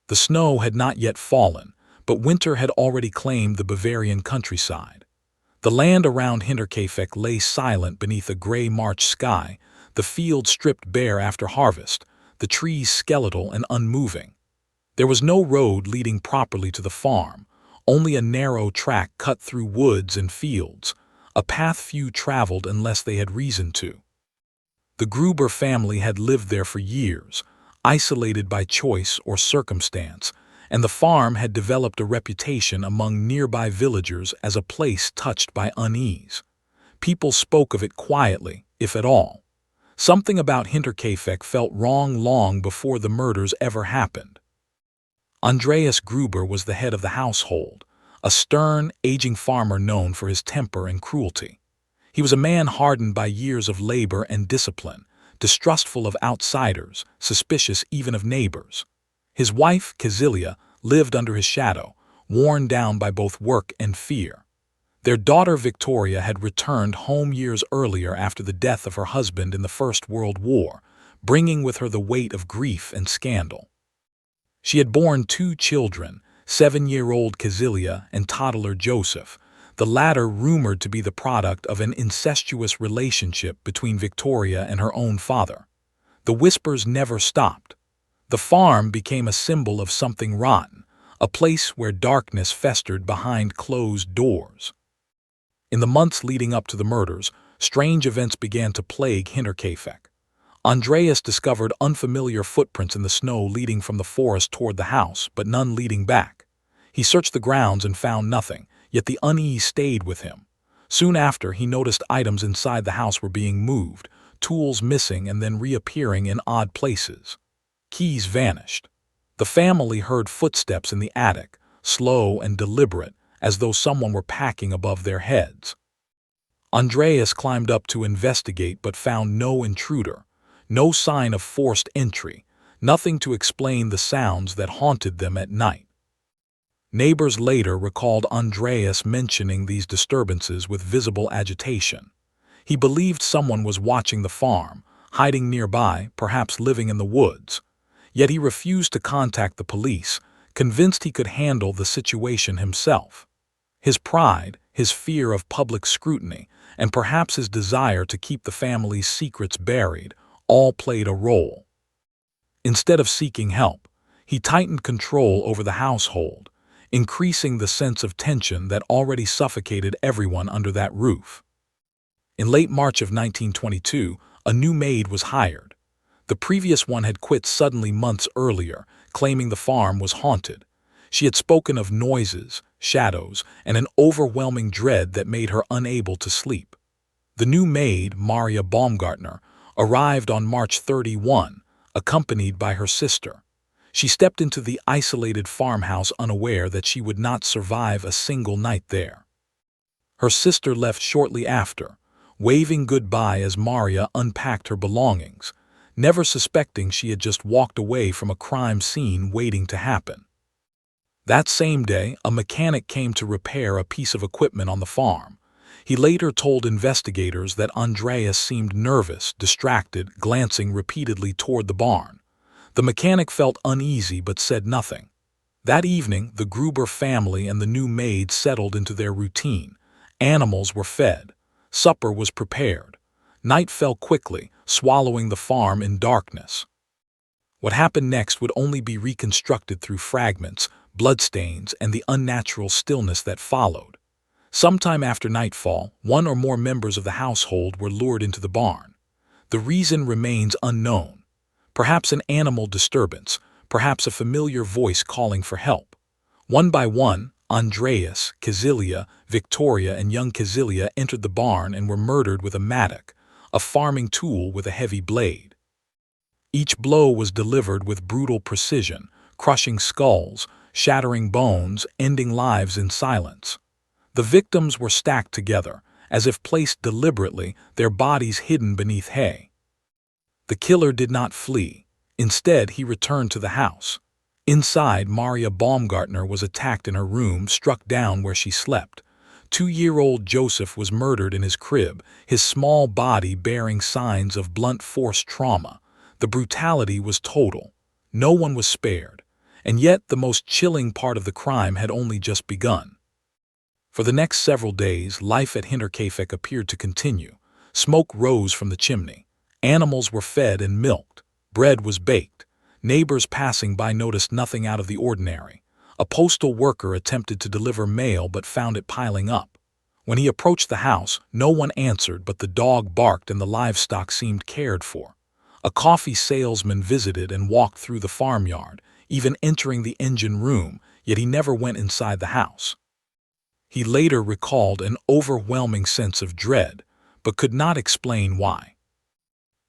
The snow had not yet fallen, but winter had already claimed the Bavarian countryside. The land around Hinterkaifeck lay silent beneath a gray March sky, the fields stripped bare after harvest, the trees skeletal and unmoving. There was no road leading properly to the farm, only a narrow track cut through woods and fields, a path few traveled unless they had reason to. The Gruber family had lived there for years, isolated by choice or circumstance, and the farm had developed a reputation among nearby villagers as a place touched by unease. People spoke of it quietly, if at all. Something about Hinterkaifeck felt wrong long before the murders ever happened. Andreas Gruber was the head of the household, a stern, aging farmer known for his temper and cruelty. He was a man hardened by years of labor and discipline, distrustful of outsiders, suspicious even of neighbors. His wife, Cecilia, lived under his shadow, worn down by both work and fear. Their daughter Victoria had returned home years earlier after the death of her husband in the First World War, bringing with her the weight of grief and scandal. She had borne 2 children, 7-year-old Cecilia and toddler Joseph, the latter rumored to be the product of an incestuous relationship between Victoria and her own father. The whispers never stopped. The farm became a symbol of something rotten, a place where darkness festered behind closed doors. In the months leading up to the murders, strange events began to plague Hinterkaifeck. Andreas discovered unfamiliar footprints in the snow leading from the forest toward the house, but none leading back. He searched the grounds and found nothing, yet the unease stayed with him. Soon after, he noticed items inside the house were being moved, tools missing and then reappearing in odd places. Keys vanished. The family heard footsteps in the attic, slow and deliberate, as though someone were packing above their heads. Andreas climbed up to investigate but found no intruder, no sign of forced entry, nothing to explain the sounds that haunted them at night. Neighbors later recalled Andreas mentioning these disturbances with visible agitation. He believed someone was watching the farm, hiding nearby, perhaps living in the woods. Yet he refused to contact the police, convinced he could handle the situation himself. His pride, his fear of public scrutiny, and perhaps his desire to keep the family's secrets buried, all played a role. Instead of seeking help, he tightened control over the household, increasing the sense of tension that already suffocated everyone under that roof. In late March of 1922, a new maid was hired. The previous one had quit suddenly months earlier, claiming the farm was haunted. She had spoken of noises, shadows, and an overwhelming dread that made her unable to sleep. The new maid, Maria Baumgartner, arrived on March 31, accompanied by her sister. She stepped into the isolated farmhouse unaware that she would not survive a single night there. Her sister left shortly after, waving goodbye as Maria unpacked her belongings, never suspecting she had just walked away from a crime scene waiting to happen. That same day, a mechanic came to repair a piece of equipment on the farm. He later told investigators that Andreas seemed nervous, distracted, glancing repeatedly toward the barn. The mechanic felt uneasy but said nothing. That evening, the Gruber family and the new maid settled into their routine. Animals were fed. Supper was prepared. Night fell quickly, swallowing the farm in darkness. What happened next would only be reconstructed through fragments, bloodstains, and the unnatural stillness that followed. Sometime after nightfall, one or more members of the household were lured into the barn. The reason remains unknown. Perhaps an animal disturbance, perhaps a familiar voice calling for help. One by one, Andreas, Cecilia, Victoria, and young Cecilia entered the barn and were murdered with a mattock, a farming tool with a heavy blade. Each blow was delivered with brutal precision, crushing skulls, shattering bones, ending lives in silence. The victims were stacked together, as if placed deliberately, their bodies hidden beneath hay. The killer did not flee. Instead, he returned to the house. Inside, Maria Baumgartner was attacked in her room, struck down where she slept. 2-year-old Joseph was murdered in his crib, his small body bearing signs of blunt force trauma. The brutality was total. No one was spared. And yet the most chilling part of the crime had only just begun. For the next several days, life at Hinterkaifeck appeared to continue. Smoke rose from the chimney. Animals were fed and milked. Bread was baked. Neighbors passing by noticed nothing out of the ordinary. A postal worker attempted to deliver mail but found it piling up. When he approached the house, no one answered, but the dog barked and the livestock seemed cared for. A coffee salesman visited and walked through the farmyard, even entering the engine room, yet he never went inside the house. He later recalled an overwhelming sense of dread, but could not explain why.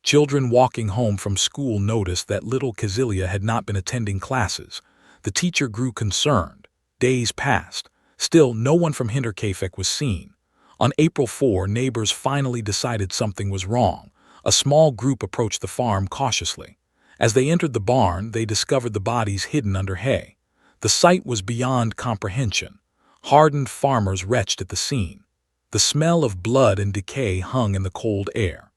Children walking home from school noticed that little Kazilia had not been attending classes. The teacher grew concerned. Days passed. Still, no one from Hinterkaifeck was seen. On April 4, neighbors finally decided something was wrong. A small group approached the farm cautiously. As they entered the barn, they discovered the bodies hidden under hay. The sight was beyond comprehension. Hardened farmers retched at the scene. The smell of blood and decay hung in the cold air.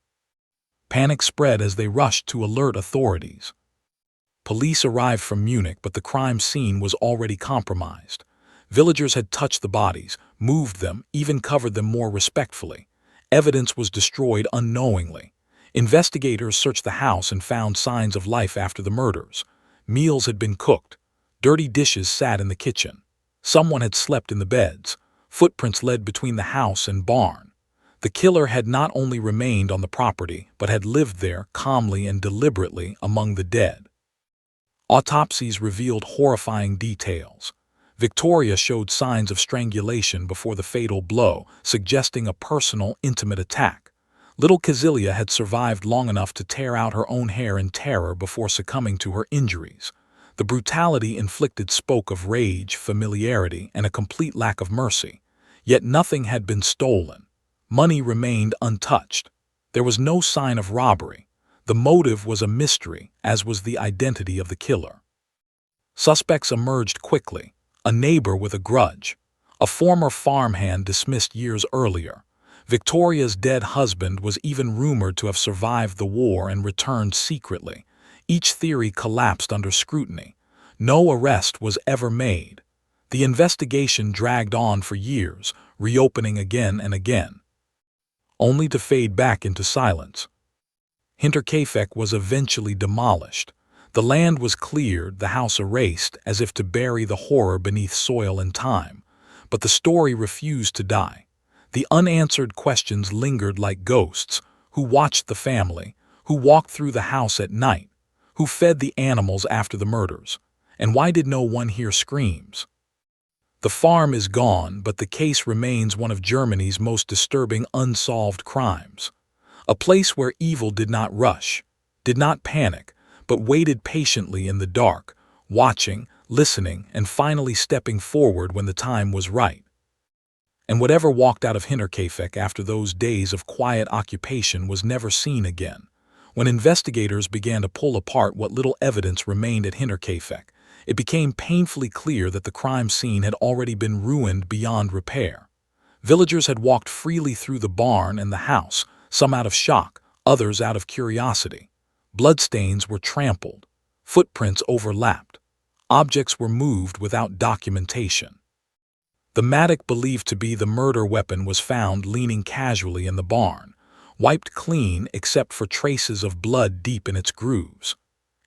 Panic spread as they rushed to alert authorities. Police arrived from Munich, but the crime scene was already compromised. Villagers had touched the bodies, moved them, even covered them more respectfully. Evidence was destroyed unknowingly. Investigators searched the house and found signs of life after the murders. Meals had been cooked. Dirty dishes sat in the kitchen. Someone had slept in the beds. Footprints led between the house and barn. The killer had not only remained on the property, but had lived there calmly and deliberately among the dead. Autopsies revealed horrifying details. Victoria showed signs of strangulation before the fatal blow, suggesting a personal, intimate attack. Little Kazilia had survived long enough to tear out her own hair in terror before succumbing to her injuries. The brutality inflicted spoke of rage, familiarity, and a complete lack of mercy. Yet nothing had been stolen. Money remained untouched. There was no sign of robbery. The motive was a mystery, as was the identity of the killer. Suspects emerged quickly. A neighbor with a grudge. A former farmhand dismissed years earlier. Victoria's dead husband was even rumored to have survived the war and returned secretly. Each theory collapsed under scrutiny. No arrest was ever made. The investigation dragged on for years, reopening again and again, only to fade back into silence. Hinterkaifeck was eventually demolished. The land was cleared, the house erased, as if to bury the horror beneath soil and time. But the story refused to die. The unanswered questions lingered like ghosts. Who watched the family? Who walked through the house at night? Who fed the animals after the murders? And why did no one hear screams? The farm is gone, but the case remains one of Germany's most disturbing unsolved crimes. A place where evil did not rush, did not panic, but waited patiently in the dark, watching, listening, and finally stepping forward when the time was right. And whatever walked out of Hinterkaifeck after those days of quiet occupation was never seen again. When investigators began to pull apart what little evidence remained at Hinterkaifeck, it became painfully clear that the crime scene had already been ruined beyond repair. Villagers had walked freely through the barn and the house, some out of shock, others out of curiosity. Bloodstains were trampled. Footprints overlapped. Objects were moved without documentation. The mattock believed to be the murder weapon was found leaning casually in the barn, wiped clean except for traces of blood deep in its grooves.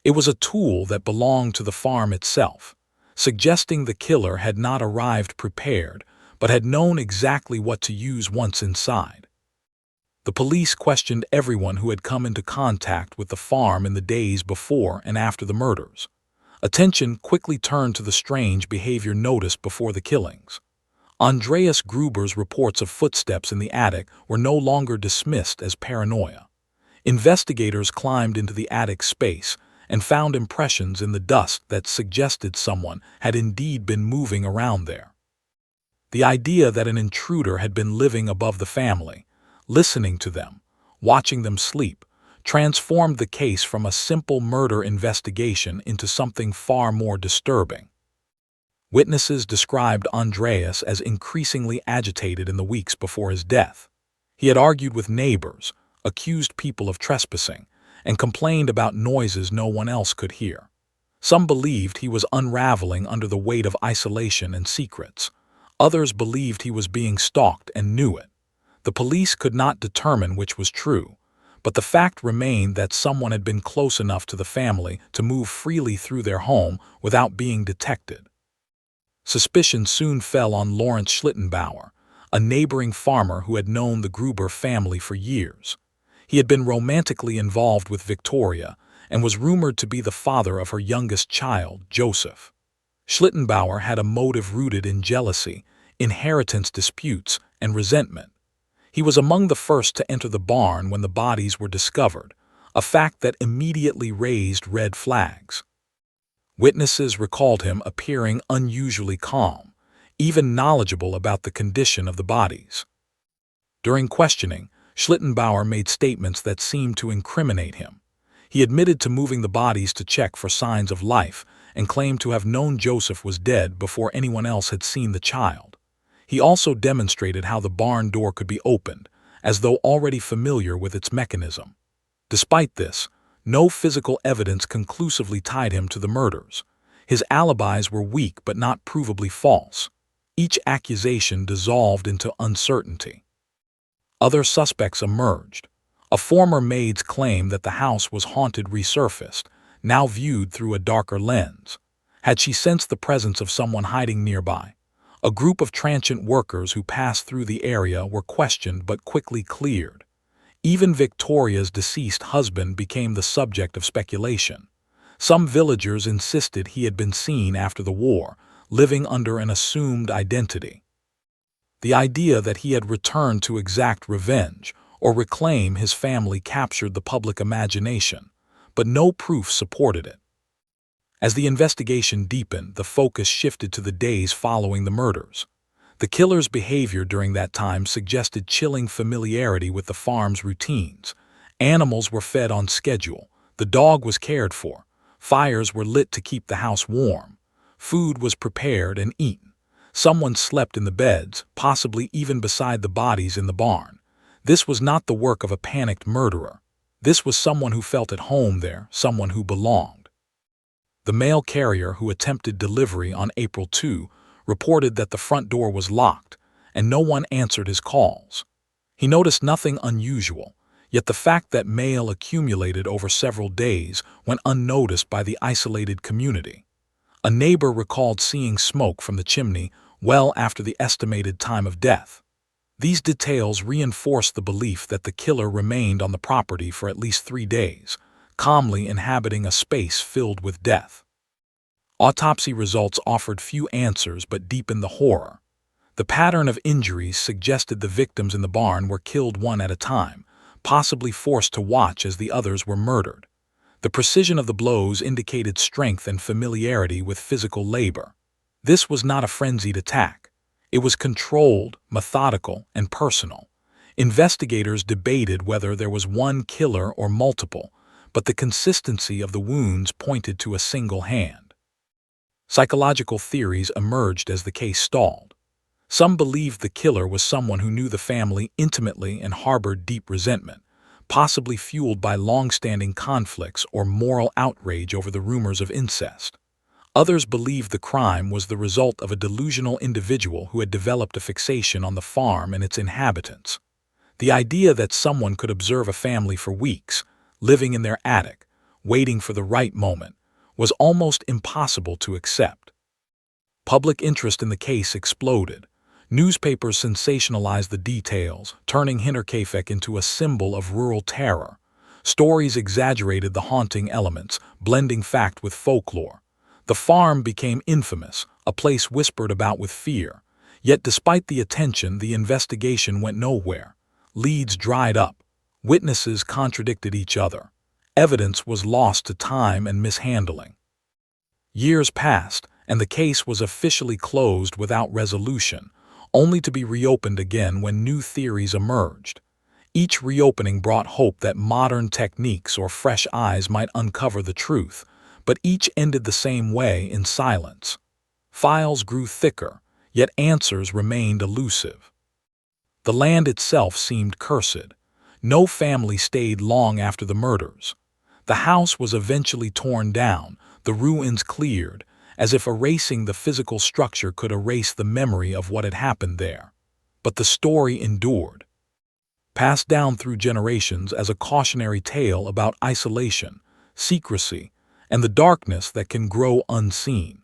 It was a tool that belonged to the farm itself, suggesting the killer had not arrived prepared, but had known exactly what to use once inside. The police questioned everyone who had come into contact with the farm in the days before and after the murders. Attention quickly turned to the strange behavior noticed before the killings. Andreas Gruber's reports of footsteps in the attic were no longer dismissed as paranoia. Investigators climbed into the attic space and found impressions in the dust that suggested someone had indeed been moving around there. The idea that an intruder had been living above the family, listening to them, watching them sleep, transformed the case from a simple murder investigation into something far more disturbing. Witnesses described Andreas as increasingly agitated in the weeks before his death. He had argued with neighbors, accused people of trespassing, and complained about noises no one else could hear. Some believed he was unraveling under the weight of isolation and secrets. Others believed he was being stalked and knew it. The police could not determine which was true, but the fact remained that someone had been close enough to the family to move freely through their home without being detected. Suspicion soon fell on Lawrence Schlittenbauer, a neighboring farmer who had known the Gruber family for years. He had been romantically involved with Victoria and was rumored to be the father of her youngest child, Joseph. Schlittenbauer had a motive rooted in jealousy, inheritance disputes, and resentment. He was among the first to enter the barn when the bodies were discovered, a fact that immediately raised red flags. Witnesses recalled him appearing unusually calm, even knowledgeable about the condition of the bodies. During questioning, Schlittenbauer made statements that seemed to incriminate him. He admitted to moving the bodies to check for signs of life and claimed to have known Joseph was dead before anyone else had seen the child. He also demonstrated how the barn door could be opened, as though already familiar with its mechanism. Despite this, no physical evidence conclusively tied him to the murders. His alibis were weak but not provably false. Each accusation dissolved into uncertainty. Other suspects emerged. A former maid's claim that the house was haunted resurfaced, now viewed through a darker lens. Had she sensed the presence of someone hiding nearby? A group of transient workers who passed through the area were questioned but quickly cleared. Even Victoria's deceased husband became the subject of speculation. Some villagers insisted he had been seen after the war, living under an assumed identity. The idea that he had returned to exact revenge or reclaim his family captured the public imagination, but no proof supported it. As the investigation deepened, the focus shifted to the days following the murders. The killer's behavior during that time suggested chilling familiarity with the farm's routines. Animals were fed on schedule, the dog was cared for, fires were lit to keep the house warm, food was prepared and eaten. Someone slept in the beds, possibly even beside the bodies in the barn. This was not the work of a panicked murderer. This was someone who felt at home there, someone who belonged. The mail carrier who attempted delivery on April 2 reported that the front door was locked and no one answered his calls. He noticed nothing unusual, yet the fact that mail accumulated over several days went unnoticed by the isolated community. A neighbor recalled seeing smoke from the chimney well after the estimated time of death. These details reinforced the belief that the killer remained on the property for at least 3 days, calmly inhabiting a space filled with death. Autopsy results offered few answers but deepened the horror. The pattern of injuries suggested the victims in the barn were killed one at a time, possibly forced to watch as the others were murdered. The precision of the blows indicated strength and familiarity with physical labor. This was not a frenzied attack. It was controlled, methodical, and personal. Investigators debated whether there was one killer or multiple, but the consistency of the wounds pointed to a single hand. Psychological theories emerged as the case stalled. Some believed the killer was someone who knew the family intimately and harbored deep resentment, possibly fueled by long-standing conflicts or moral outrage over the rumors of incest. Others believed the crime was the result of a delusional individual who had developed a fixation on the farm and its inhabitants. The idea that someone could observe a family for weeks, living in their attic, waiting for the right moment, was almost impossible to accept. Public interest in the case exploded. Newspapers sensationalized the details, turning Hinterkaifeck into a symbol of rural terror. Stories exaggerated the haunting elements, blending fact with folklore. The farm became infamous, a place whispered about with fear. Yet despite the attention, the investigation went nowhere. Leads dried up. Witnesses contradicted each other. Evidence was lost to time and mishandling. Years passed, and the case was officially closed without resolution, only to be reopened again when new theories emerged. Each reopening brought hope that modern techniques or fresh eyes might uncover the truth, but each ended the same way, in silence. Files grew thicker, yet answers remained elusive. The land itself seemed cursed. No family stayed long after the murders. The house was eventually torn down, the ruins cleared, as if erasing the physical structure could erase the memory of what had happened there. But the story endured, passed down through generations as a cautionary tale about isolation, secrecy, and the darkness that can grow unseen.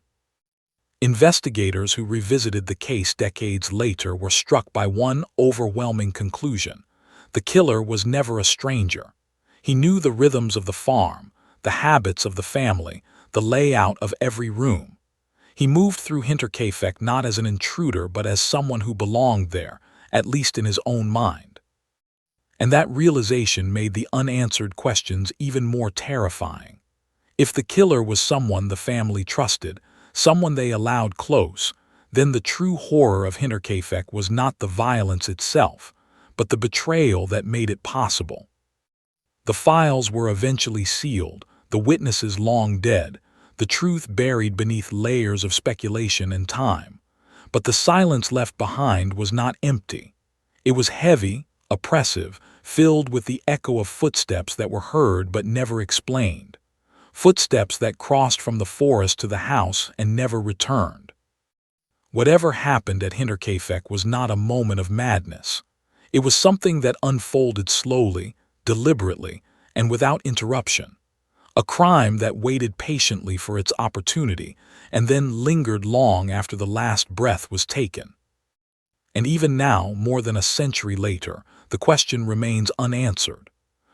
Investigators who revisited the case decades later were struck by one overwhelming conclusion. The killer was never a stranger. He knew the rhythms of the farm, the habits of the family, the layout of every room. He moved through Hinterkaifeck not as an intruder but as someone who belonged there, at least in his own mind. And that realization made the unanswered questions even more terrifying. If the killer was someone the family trusted, someone they allowed close, then the true horror of Hinterkaifeck was not the violence itself, but the betrayal that made it possible. The files were eventually sealed, the witnesses long dead, the truth buried beneath layers of speculation and time. But the silence left behind was not empty. It was heavy, oppressive, filled with the echo of footsteps that were heard but never explained. Footsteps that crossed from the forest to the house and never returned. Whatever happened at Hinterkaifeck was not a moment of madness. It was something that unfolded slowly, deliberately, and without interruption. A crime that waited patiently for its opportunity and then lingered long after the last breath was taken. And even now, more than a century later, the question remains unanswered.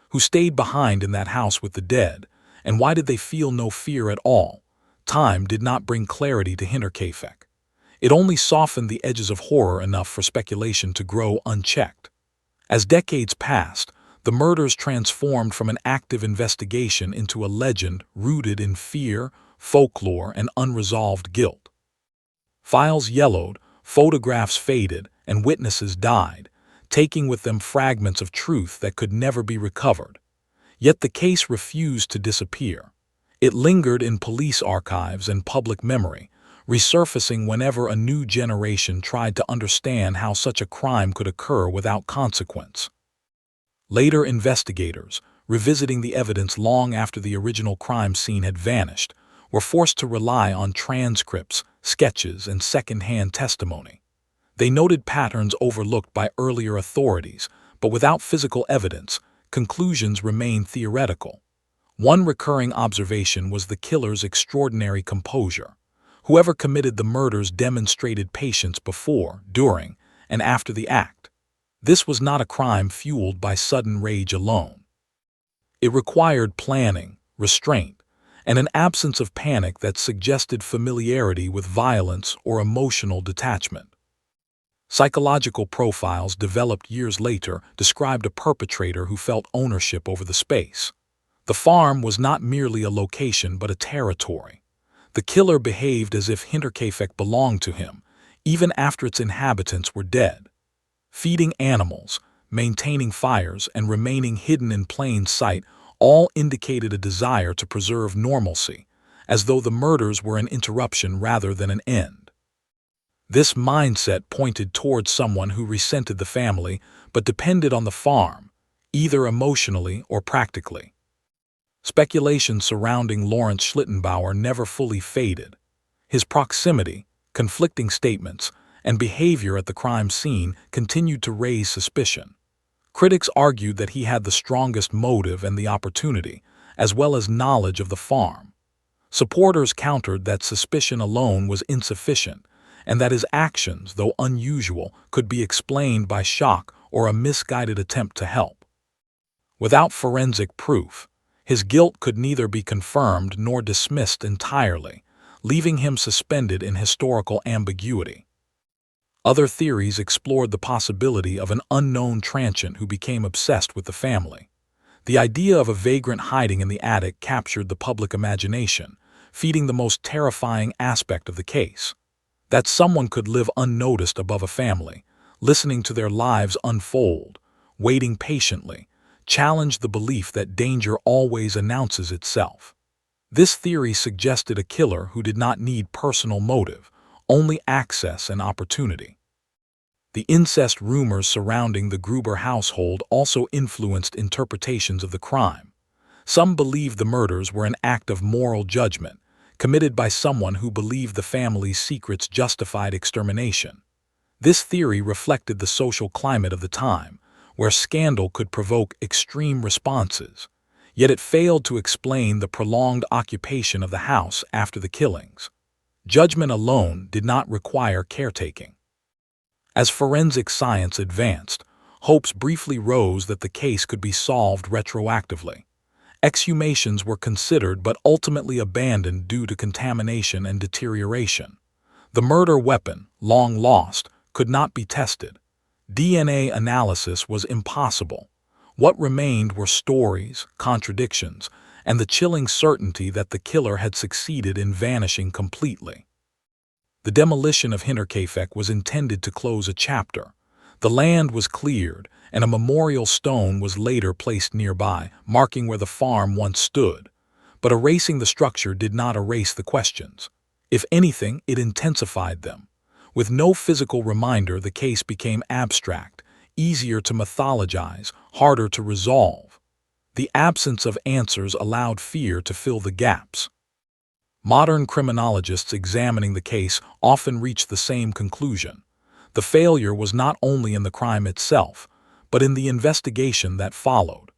Who stayed behind in that house with the dead? And why did they feel no fear at all? Time did not bring clarity to Hinterkaifeck. It only softened the edges of horror enough for speculation to grow unchecked. As decades passed, the murders transformed from an active investigation into a legend rooted in fear, folklore, and unresolved guilt. Files yellowed, photographs faded, and witnesses died, taking with them fragments of truth that could never be recovered. Yet the case refused to disappear. It lingered in police archives and public memory, resurfacing whenever a new generation tried to understand how such a crime could occur without consequence. Later investigators, revisiting the evidence long after the original crime scene had vanished, were forced to rely on transcripts, sketches, and second-hand testimony. They noted patterns overlooked by earlier authorities, but without physical evidence, conclusions remained theoretical. One recurring observation was the killer's extraordinary composure. Whoever committed the murders demonstrated patience before, during, and after the act. This was not a crime fueled by sudden rage alone. It required planning, restraint, and an absence of panic that suggested familiarity with violence or emotional detachment. Psychological profiles developed years later described a perpetrator who felt ownership over the space. The farm was not merely a location but a territory. The killer behaved as if Hinterkaifeck belonged to him, even after its inhabitants were dead. Feeding animals, maintaining fires, and remaining hidden in plain sight all indicated a desire to preserve normalcy, as though the murders were an interruption rather than an end. This mindset pointed towards someone who resented the family but depended on the farm, either emotionally or practically. Speculation surrounding Lawrence Schlittenbauer never fully faded. His proximity, conflicting statements, and behavior at the crime scene continued to raise suspicion. Critics argued that he had the strongest motive and the opportunity, as well as knowledge of the farm. Supporters countered that suspicion alone was insufficient, and that his actions, though unusual, could be explained by shock or a misguided attempt to help. Without forensic proof, his guilt could neither be confirmed nor dismissed entirely, leaving him suspended in historical ambiguity. Other theories explored the possibility of an unknown transient who became obsessed with the family. The idea of a vagrant hiding in the attic captured the public imagination, feeding the most terrifying aspect of the case. That someone could live unnoticed above a family, listening to their lives unfold, waiting patiently, challenged the belief that danger always announces itself. This theory suggested a killer who did not need personal motive, only access and opportunity. The incest rumors surrounding the Gruber household also influenced interpretations of the crime. Some believed the murders were an act of moral judgment, committed by someone who believed the family's secrets justified extermination. This theory reflected the social climate of the time, where scandal could provoke extreme responses, yet it failed to explain the prolonged occupation of the house after the killings. Judgment alone did not require caretaking. As forensic science advanced, hopes briefly rose that the case could be solved retroactively. Exhumations were considered but ultimately abandoned due to contamination and deterioration. The murder weapon, long lost, could not be tested. DNA analysis was impossible. What remained were stories, contradictions, and the chilling certainty that the killer had succeeded in vanishing completely. The demolition of Hinterkaifeck was intended to close a chapter. The land was cleared, and a memorial stone was later placed nearby, marking where the farm once stood. But erasing the structure did not erase the questions. If anything, it intensified them. With no physical reminder, the case became abstract, easier to mythologize, harder to resolve. The absence of answers allowed fear to fill the gaps. Modern criminologists examining the case often reach the same conclusion. The failure was not only in the crime itself, but in the investigation that followed.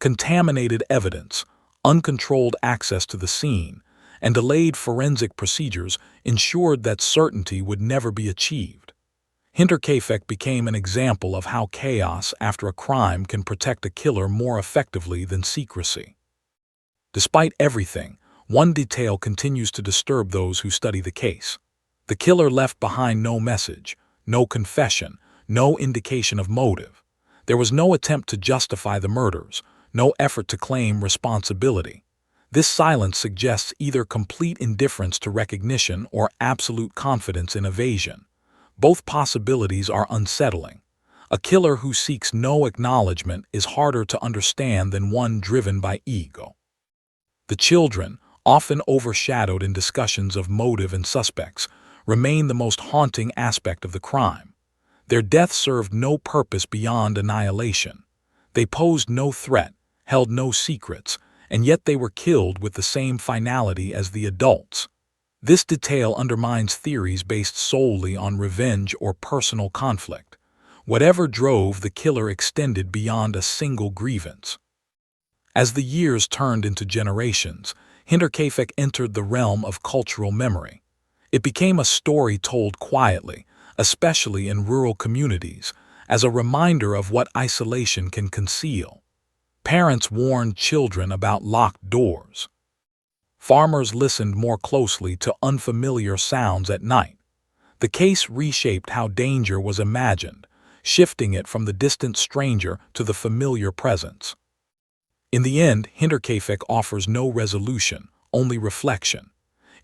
Contaminated evidence, uncontrolled access to the scene, and delayed forensic procedures ensured that certainty would never be achieved. Hinterkaifeck became an example of how chaos after a crime can protect a killer more effectively than secrecy. Despite everything, one detail continues to disturb those who study the case. The killer left behind no message, no confession, no indication of motive. There was no attempt to justify the murders, no effort to claim responsibility. This silence suggests either complete indifference to recognition or absolute confidence in evasion. Both possibilities are unsettling. A killer who seeks no acknowledgement is harder to understand than one driven by ego. The children, often overshadowed in discussions of motive and suspects, remain the most haunting aspect of the crime. Their death served no purpose beyond annihilation. They posed no threat, held no secrets, and yet they were killed with the same finality as the adults. This detail undermines theories based solely on revenge or personal conflict. Whatever drove the killer extended beyond a single grievance. As the years turned into generations, Hinterkaifeck entered the realm of cultural memory. It became a story told quietly, especially in rural communities, as a reminder of what isolation can conceal. Parents warned children about locked doors. Farmers listened more closely to unfamiliar sounds at night. The case reshaped how danger was imagined, shifting it from the distant stranger to the familiar presence. In the end, Hinterkaifeck offers no resolution, only reflection.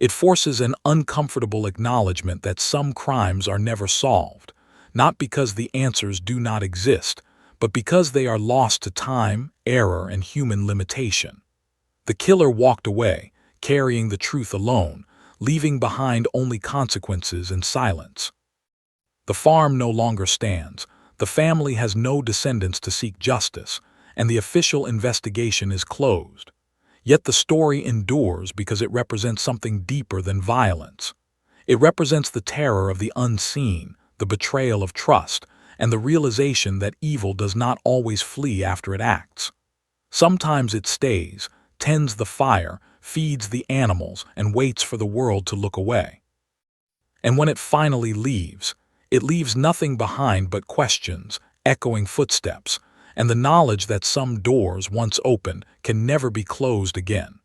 It forces an uncomfortable acknowledgement that some crimes are never solved, not because the answers do not exist, but because they are lost to time, error, and human limitation. The killer walked away, carrying the truth alone, leaving behind only consequences and silence. The farm no longer stands, the family has no descendants to seek justice, and the official investigation is closed. Yet the story endures because it represents something deeper than violence. It represents the terror of the unseen, the betrayal of trust, and the realization that evil does not always flee after it acts. Sometimes it stays, tends the fire, feeds the animals, and waits for the world to look away. And when it finally leaves, it leaves nothing behind but questions, echoing footsteps, and the knowledge that some doors once opened can never be closed again.